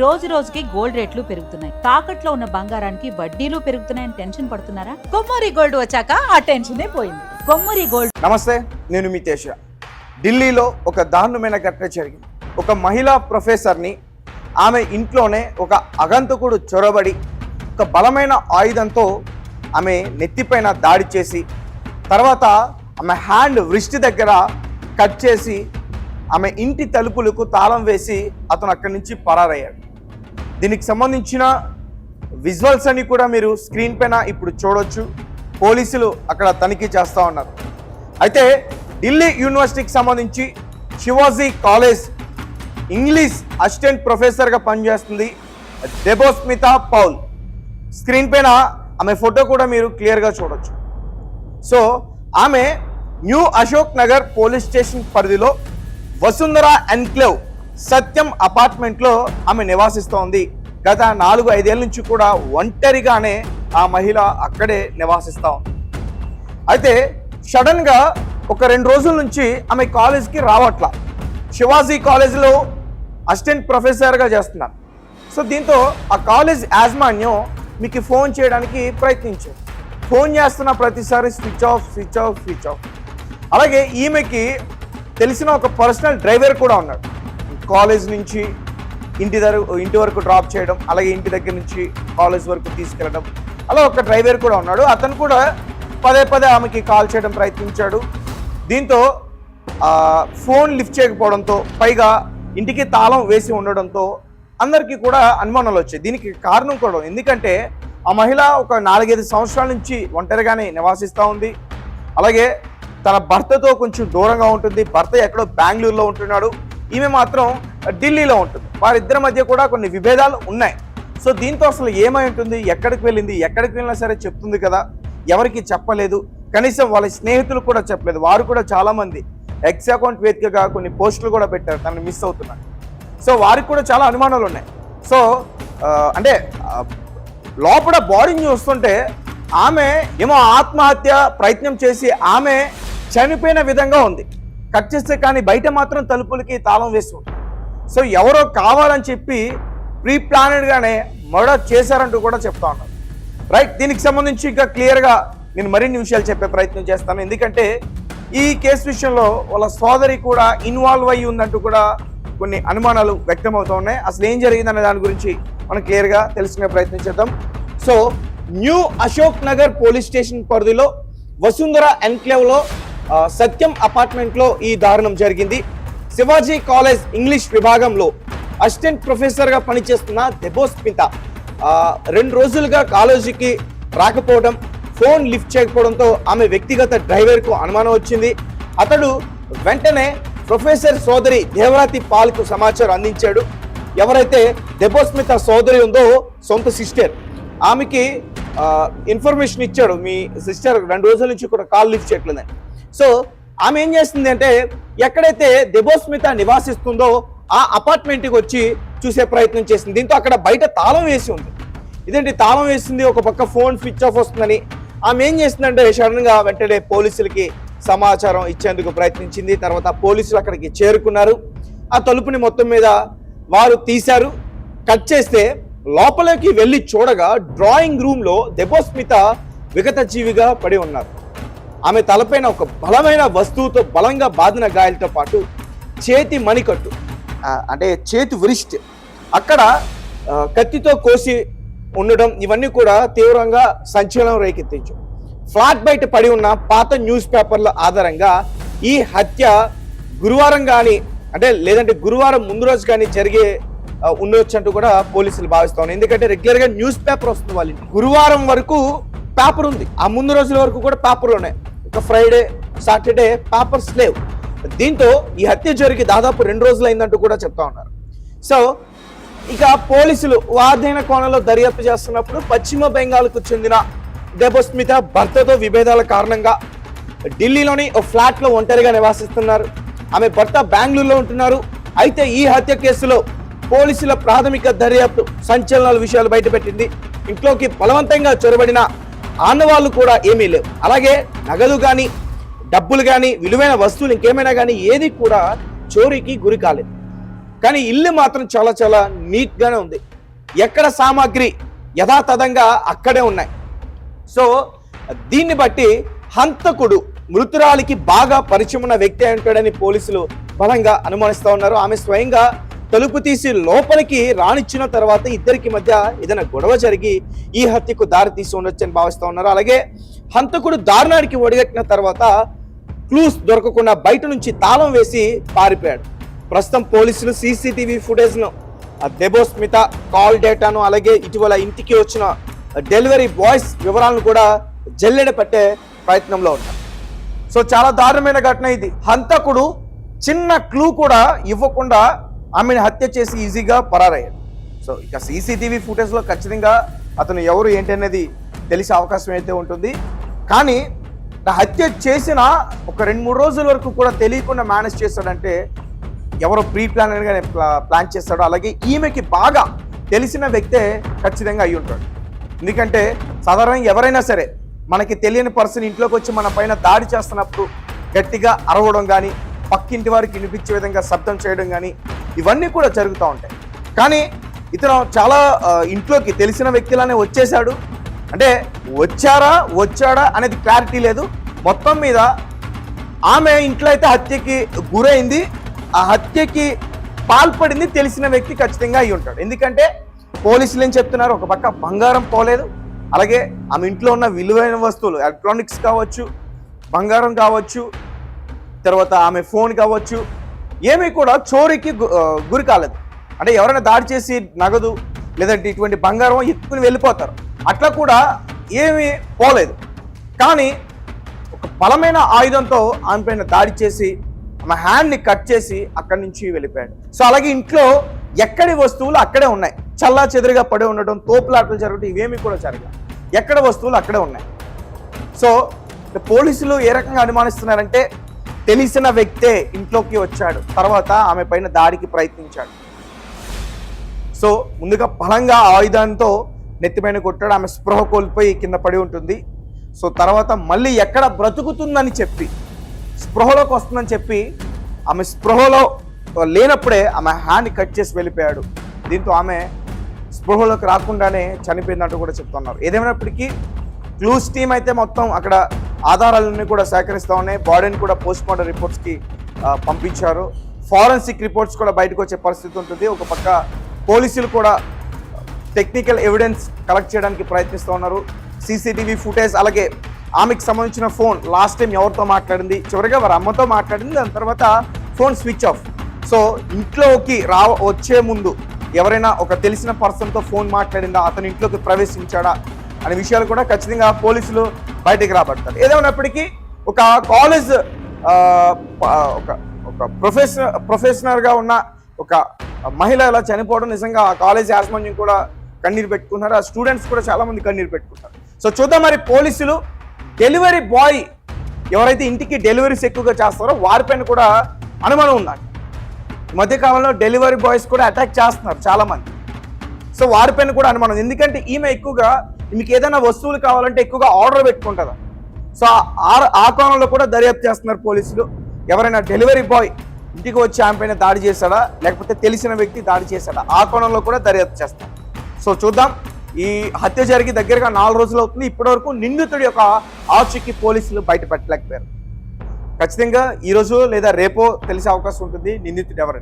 రోజు రోజుకి గోల్డ్ రేట్లు పెరుగుతున్నాయి. తాకట్లో ఉన్న బంగారానికి వడ్డీలు పెరుగుతున్నాయని టెన్షన్ పడుతున్నారా? కొమ్మూరి గోల్డ్ వచ్చాక ఆ టెన్షనే పోయింది. కొమ్మూరి గోల్డ్. నమస్తే, నేను మీ తేజ. ఢిల్లీలో ఒక దారుణమైన ఘటన జరిగింది. ఒక మహిళా ప్రొఫెసర్ని ఆమె ఇంట్లోనే ఒక అగంతకుడు చొరబడి ఒక బలమైన ఆయుధంతో ఆమె నెత్తిపైన దాడి చేసి తర్వాత ఆమె హ్యాండ్ వ్రిస్ట్ దగ్గర కట్ చేసి ఆమె ఇంటి తలుపులకు తాళం వేసి అతను అక్కడి నుంచి పరారయ్యాడు. దీనికి సంబంధించిన విజువల్స్ అన్ని కూడా మీరు స్క్రీన్ పైన ఇప్పుడు చూడొచ్చు. పోలీసులు అక్కడ తనిఖీ చేస్తూ ఉన్నారు. అయితే ఢిల్లీ యూనివర్సిటీకి సంబంధించి శివాజీ కాలేజ్ ఇంగ్లీష్ అసిస్టెంట్ ప్రొఫెసర్గా పనిచేస్తుంది దెబోస్మిత పౌల్. స్క్రీన్ పైన ఆమె ఫోటో కూడా మీరు క్లియర్గా చూడొచ్చు. సో ఆమె new Ashok Nagar police station పరిధిలో వసుంధర ఎన్క్లేవ్ సత్యం అపార్ట్మెంట్లో ఆమె నివాసిస్తోంది. గత 4-5 ఏళ్ళ నుంచి కూడా ఒంటరిగానే ఆ మహిళ అక్కడే నివాసిస్తూ ఉంది. అయితే సడన్గా ఒక 2 రోజుల నుంచి ఆమె కాలేజ్కి రావట్లా. శివాజీ కాలేజీలో అసిస్టెంట్ ప్రొఫెసర్గా చేస్తున్నారు. సో దీంతో ఆ కాలేజ్ యాజమాన్యం మీకు ఫోన్ చేయడానికి ప్రయత్నించారు. ఫోన్ చేస్తున్న ప్రతిసారి స్విచ్ ఆఫ్. అలాగే ఈమెకి తెలిసిన ఒక పర్సనల్ డ్రైవర్ కూడా ఉన్నాడు. కాలేజ్ నుంచి ఇంటి వరకు డ్రాప్ చేయడం, అలాగే ఇంటి దగ్గర నుంచి కాలేజ్ వరకు తీసుకెళ్ళడం, అలా ఒక డ్రైవర్ కూడా ఉన్నాడు. అతను కూడా పదే ఆమెకి కాల్ చేయడం ప్రయత్నించాడు. దీంతో ఫోన్ లిఫ్ట్ చేయకపోవడంతో, పైగా ఇంటికి తాళం వేసి ఉండడంతో అందరికీ కూడా అనుమానాలు వచ్చాయి. దీనికి కారణం కూడా ఎందుకంటే ఆ మహిళ ఒక 4-5 సంవత్సరాల నుంచి ఒంటరిగానే నివాసిస్తూ ఉంది. అలాగే తన భర్తతో కొంచెం దూరంగా ఉంటుంది. భర్త ఎక్కడో బెంగళూరులో ఉంటున్నాడు, ఈమె మాత్రం ఢిల్లీలో ఉంటుంది. వారిద్దరి మధ్య కూడా కొన్ని విభేదాలు ఉన్నాయి. సో దీంతో అసలు ఏమై ఉంటుంది, ఎక్కడికి వెళ్ళినా సరే చెప్తుంది కదా, ఎవరికి చెప్పలేదు. కనీసం వాళ్ళ స్నేహితులు కూడా చెప్పలేదు. వారు కూడా చాలామంది ఎక్స్ అకౌంట్ వేదికగా కొన్ని పోస్టులు కూడా పెట్టారు తనని మిస్ అవుతున్నాడు. సో వారికి కూడా చాలా అనుమానాలు ఉన్నాయి. సో అంటే లోపల బాడీని చూస్తుంటే ఆమె ఏమో ఆత్మహత్య ప్రయత్నం చేసి ఆమె చనిపోయిన విధంగా ఉంది. కట్ చేస్తే కానీ బయట మాత్రం తలుపులకి తాళం వేసి ఉంది. సో ఎవరో కావాలని చెప్పి ప్రీ ప్లానెడ్గానే మర్డర్ చేశారంటూ కూడా చెప్తా ఉన్నారు. రైట్, దీనికి సంబంధించి ఇంకా క్లియర్గా నేను మరిన్ని విషయాలు చెప్పే ప్రయత్నం చేస్తాను. ఎందుకంటే ఈ కేసు విషయంలో వాళ్ళ సోదరి కూడా ఇన్వాల్వ్ అయ్యి ఉందంటూ కూడా కొన్ని అనుమానాలు వ్యక్తమవుతూ ఉన్నాయి. అసలు ఏం జరిగిందనే దాని గురించి మనం క్లియర్గా తెలుసుకునే ప్రయత్నం చేద్దాం. So new Ashok Nagar police station పరిధిలో వసుంధర ఎన్క్లేవ్లో సత్యం అపార్ట్మెంట్లో ఈ దారుణం జరిగింది. శివాజీ కాలేజ్ ఇంగ్లీష్ విభాగంలో అసిస్టెంట్ ప్రొఫెసర్గా పనిచేస్తున్న దెబోస్మిత 2 రోజులుగా కాలేజీకి రాకపోవడం, ఫోన్ లిఫ్ట్ చేయకపోవడంతో ఆమె వ్యక్తిగత డ్రైవర్కు అనుమానం వచ్చింది. అతడు వెంటనే ప్రొఫెసర్ సోదరి దేవరాతి పాల్కు సమాచారం అందించాడు. ఎవరైతే దెబోస్మిత సోదరి ఉందో సొంత సిస్టర్, ఆమెకి ఇన్ఫర్మేషన్ ఇచ్చాడు. మీ సిస్టర్ 2 రోజుల నుంచి కూడా కాల్ లిఫ్ట్ చేయట్లేదని. సో ఆమె ఏం చేస్తుంది అంటే ఎక్కడైతే దెబోస్మిత నివాసిస్తుందో ఆ అపార్ట్మెంట్కి వచ్చి చూసే ప్రయత్నం చేసింది. దీంతో అక్కడ బయట తాళం వేసి ఉంది. ఇదేంటి తాళం వేసింది, ఒక పక్క ఫోన్ స్విచ్ ఆఫ్ వస్తుందని ఆమె ఏం చేసిందంటే సడన్గా వెంటనే పోలీసులకి సమాచారం ఇచ్చేందుకు ప్రయత్నించింది. తర్వాత పోలీసులు అక్కడికి చేరుకున్నారు. ఆ తలుపుని మొత్తం మీద వారు తీశారు. కట్ చేస్తే లోపలికి వెళ్ళి చూడగా డ్రాయింగ్ రూమ్లో దెబోస్మిత విగత జీవిగా పడి ఉన్నారు. ఆమె తలపైన ఒక బలమైన వస్తువుతో బలంగా బాదిన గాయాలతో పాటు చేతి మణికట్టు, అంటే చేతి వ్రిస్ట్ అక్కడ కత్తితో కోసి ఉండడం, ఇవన్నీ కూడా తీవ్రంగా సంచలనం రేకెత్తించు. ఫ్లాట్ బయట పడి ఉన్న పాత న్యూస్ పేపర్ల ఆధారంగా ఈ హత్య గురువారం కానీ లేదంటే గురువారం ముందు రోజు కానీ జరిగే ఉండొచ్చు అంటూ కూడా పోలీసులు భావిస్తున్నారు. ఎందుకంటే రెగ్యులర్గా న్యూస్ పేపర్ వస్తుంది వాళ్ళ ఇంటికి. గురువారం వరకు పేపర్ ఉంది, ఆ ముందు రోజుల వరకు కూడా పేపర్లు ఉన్నాయి. ఒక ఫ్రైడే సాటర్డే పేపర్స్ లేవు. దీంతో ఈ హత్య జరిగి దాదాపు 2 రోజులు అయిందంటూ కూడా చెప్తా ఉన్నారు. సో ఇక పోలీసులు వార్ధైన కోణంలో దర్యాప్తు చేస్తున్నప్పుడు పశ్చిమ బెంగాల్కు చెందిన దెబోస్మిత భర్తతో విభేదాల కారణంగా ఢిల్లీలోని ఓ ఫ్లాట్లో ఒంటరిగా నివాసిస్తున్నారు. ఆమె భర్త బెంగళూరులో ఉంటున్నారు. అయితే ఈ హత్య కేసులో పోలీసుల ప్రాథమిక దర్యాప్తు సంచలనాల విషయాలు బయటపెట్టింది. ఇంట్లోకి బలవంతంగా చొరబడిన ఆనవాళ్లు కూడా ఏమీ లేవు. అలాగే నగదు కానీ, డబ్బులు కానీ, విలువైన వస్తువులు ఇంకేమైనా కానీ ఏది కూడా చోరీకి గురి కాలేదు. కానీ ఇల్లు మాత్రం చాలా చాలా నీట్గానే ఉంది. ఎక్కడ సామాగ్రి యథాతథంగా అక్కడే ఉన్నాయి. సో దీన్ని బట్టి హంతకుడు మృతురాలికి బాగా పరిచయం ఉన్న వ్యక్తి అంటాడని పోలీసులు బలంగా అనుమానిస్తూ ఉన్నారు. ఆమె స్వయంగా తలుపు తీసి లోపలికి రానిచ్చిన తర్వాత ఇద్దరికి మధ్య ఏదైనా గొడవ జరిగి ఈ హత్యకు దారి తీసి ఉండొచ్చని భావిస్తూ ఉన్నారు. అలాగే హంతకుడు దారుణానికి ఒడిగట్టిన తర్వాత క్లూస్ దొరకకుండా బయట నుంచి తాళం వేసి పారిపోయాడు. ప్రస్తుతం పోలీసులు సీసీటీవీ ఫుటేజ్ను, దెబోస్మిత కాల్ డేటాను, అలాగే ఇటీవల ఇంటికి వచ్చిన డెలివరీ బాయ్స్ వివరాలను కూడా జల్లెడ పెట్టే ప్రయత్నంలో ఉన్నారు. సో చాలా దారుణమైన ఘటన ఇది. హంతకుడు చిన్న క్లూ కూడా ఇవ్వకుండా ఆమెను హత్య చేసి ఈజీగా పరారయ్యాడు. సో ఇక సీసీటీవీ ఫుటేజ్లో ఖచ్చితంగా అతను ఎవరు ఏంటి అనేది తెలిసే అవకాశం అయితే ఉంటుంది. కానీ హత్య చేసిన ఒక 2-3 రోజుల వరకు కూడా తెలియకుండా మేనేజ్ చేస్తాడంటే ఎవరో ప్రీ ప్లానర్గానే ప్లాన్ చేస్తాడో, అలాగే ఈమెకి బాగా తెలిసిన వ్యక్తే ఖచ్చితంగా అయి ఉంటాడు. ఎందుకంటే సాధారణంగా ఎవరైనా సరే మనకి తెలియని పర్సన్ ఇంట్లోకి వచ్చి మన పైన దాడి చేస్తున్నప్పుడు గట్టిగా అరవడం కానీ, పక్కింటి వారికి వినిపించే విధంగా శబ్దం చేయడం కానీ ఇవన్నీ కూడా జరుగుతూ ఉంటాయి. కానీ ఇతను చాలా ఇంట్లోకి తెలిసిన వ్యక్తిలానే వచ్చేసాడు. అంటే వచ్చాడా అనేది క్లారిటీ లేదు. మొత్తం మీద ఆమె ఇంట్లో అయితే హత్యకి గురైంది, ఆ హత్యకి పాల్పడింది తెలిసిన వ్యక్తి ఖచ్చితంగా అయి ఉంటాడు. ఎందుకంటే పోలీసులు ఏం చెప్తున్నారు, ఒక పక్క బంగారం పోలేదు, అలాగే ఆమె ఇంట్లో ఉన్న విలువైన వస్తువులు ఎలక్ట్రానిక్స్ కావచ్చు, బంగారం కావచ్చు, తర్వాత ఆమె ఫోన్ కావచ్చు, ఏమీ కూడా చోరీకి గురి కాలేదు. అంటే ఎవరైనా దాడి చేసి నగదు లేదంటే ఇటువంటి బంగారం ఎత్తుకుని వెళ్ళిపోతారు, అట్లా కూడా ఏమీ పోలేదు. కానీ ఒక బలమైన ఆయుధంతో ఆమె పైన దాడి చేసి ఆమె హ్యాండ్ని కట్ చేసి అక్కడి నుంచి వెళ్ళిపోయాడు. సో అలాగే ఇంట్లో ఎక్కడి వస్తువులు అక్కడే ఉన్నాయి, చల్లా చెదురుగా పడి ఉండడం, తోపులాటలు జరగడం ఇవేమీ కూడా జరగలేదు. ఎక్కడ వస్తువులు అక్కడే ఉన్నాయి. సో పోలీసులు ఏ రకంగా అనుమానిస్తున్నారంటే తెలిసిన వ్యక్తే ఇంట్లోకి వచ్చాడు, తర్వాత ఆమె పైన దాడికి ప్రయత్నించాడు. సో ముందుగా బలంగా ఆయుధంతో నెత్తిపైన కొట్టాడు. ఆమె స్పృహ కోల్పోయి కింద పడి ఉంటుంది. సో తర్వాత మళ్ళీ ఎక్కడ బ్రతుకుతుందని చెప్పి, స్పృహలోకి వస్తుందని చెప్పి ఆమె స్పృహలో లేనప్పుడే ఆమె హ్యాండ్ కట్ చేసి వెళ్ళిపోయాడు. దీంతో ఆమె స్పృహలోకి రాకుండానే చనిపోయిందంటూ కూడా చెప్తున్నారు. ఏదేమైనప్పటికీ క్లూస్ టీమ్ అయితే మొత్తం అక్కడ ఆధారాలన్నీ కూడా సేకరిస్తూ ఉన్నాయి. బాడీని కూడా పోస్ట్ మార్టం రిపోర్ట్స్కి పంపించారు. ఫారెన్సిక్ రిపోర్ట్స్ కూడా బయటకు వచ్చే పరిస్థితి ఉంటుంది. ఒక పక్క పోలీసులు కూడా టెక్నికల్ ఎవిడెన్స్ కలెక్ట్ చేయడానికి ప్రయత్నిస్తూ ఉన్నారు. సీసీటీవీ ఫుటేజ్, అలాగే ఆమెకు సంబంధించిన ఫోన్ లాస్ట్ టైం ఎవరితో మాట్లాడింది, చివరిగా వారి అమ్మతో మాట్లాడింది, దాని తర్వాత ఫోన్ స్విచ్ ఆఫ్. సో ఇంట్లోకి వచ్చే ముందు ఎవరైనా ఒక తెలిసిన పర్సన్తో ఫోన్ మాట్లాడిందా, అతను ఇంట్లోకి ప్రవేశించాడా అనే విషయాలు కూడా ఖచ్చితంగా పోలీసులు బయటికి రాబడతారు. ఏదేమైనప్పటికీ ఒక కాలేజ్ ఒక ప్రొఫెషనల్గా ఉన్న ఒక మహిళ ఇలా చనిపోవడం నిజంగా ఆ కాలేజ్ యాజమాన్యం కూడా కన్నీరు పెట్టుకున్నారు, ఆ స్టూడెంట్స్ కూడా చాలా మంది కన్నీరు పెట్టుకుంటారు. సో చూద్దాం మరి పోలీసులు డెలివరీ బాయ్ ఎవరైతే ఇంటికి డెలివరీస్ ఎక్కువగా చేస్తారో వారిపైన కూడా అనుమానం ఉందండి. ఈ మధ్యకాలంలో డెలివరీ బాయ్స్ కూడా అటాక్ చేస్తున్నారు చాలా మంది. సో వారిపైన కూడా అనుమానం, ఎందుకంటే ఈమె ఎక్కువగా మీకు ఏదైనా వస్తువులు కావాలంటే ఎక్కువగా ఆర్డర్ పెట్టుకుంటుందా. సో ఆ కోణంలో కూడా దర్యాప్తు చేస్తున్నారు పోలీసులు. ఎవరైనా డెలివరీ బాయ్ ఇంటికి వచ్చి ఆమె పైన దాడి చేశాడా, లేకపోతే తెలిసిన వ్యక్తి దాడి చేశాడా, ఆ కోణంలో కూడా దర్యాప్తు చేస్తారు. సో చూద్దాం. ఈ హత్య జరిగి దగ్గరగా 4 రోజులు అవుతుంది. ఇప్పటివరకు నిందితుడి యొక్క ఆచూకీ పోలీసులు బయట పెట్టలేకపోయారు. ఖచ్చితంగా ఈరోజు లేదా రేపో తెలిసే అవకాశం ఉంటుంది నిందితుడు ఎవరని.